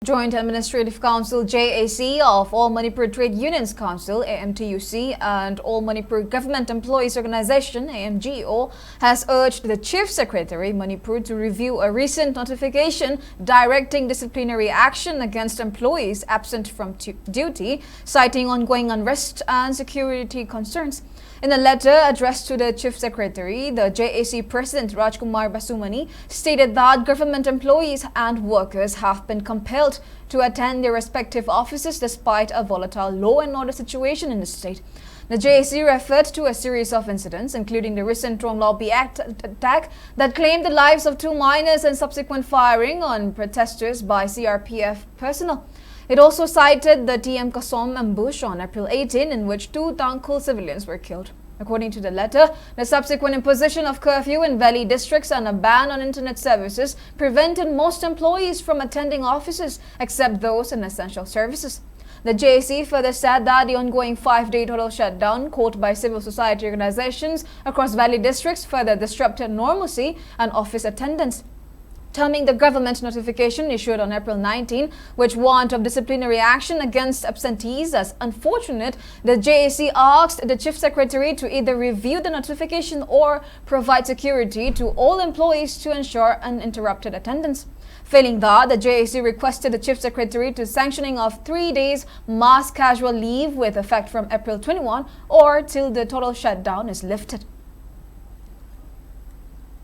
Joint Administrative Council JAC of All Manipur Trade Unions Council AMTUC and All Manipur Government Employees Organization AMGO has urged the Chief Secretary Manipur to review a recent notification directing disciplinary action against employees absent from duty, citing ongoing unrest and security concerns. In a letter addressed to the Chief Secretary, the JAC President Rajkumar Basumani stated that government employees and workers have been compelled to attend their respective offices despite a volatile law and order situation in the state. The JAC referred to a series of incidents, including the recent Drone Lobby Act attack that claimed the lives of 2 minors and subsequent firing on protesters by CRPF personnel. It also cited the TM Kasom ambush on April 18, in which 2 Tangkhul civilians were killed. According to the letter, the subsequent imposition of curfew in valley districts and a ban on internet services prevented most employees from attending offices except those in essential services. The JAC further said that the ongoing 5-day total shutdown called by civil society organizations across valley districts further disrupted normalcy and office attendance. Terming the government notification issued on April 19, which warned of disciplinary action against absentees as unfortunate, the JAC asked the Chief Secretary to either review the notification or provide security to all employees to ensure uninterrupted attendance. Failing that, the JAC requested the Chief Secretary to sanctioning of 3 days mass casual leave with effect from April 21 or till the total shutdown is lifted.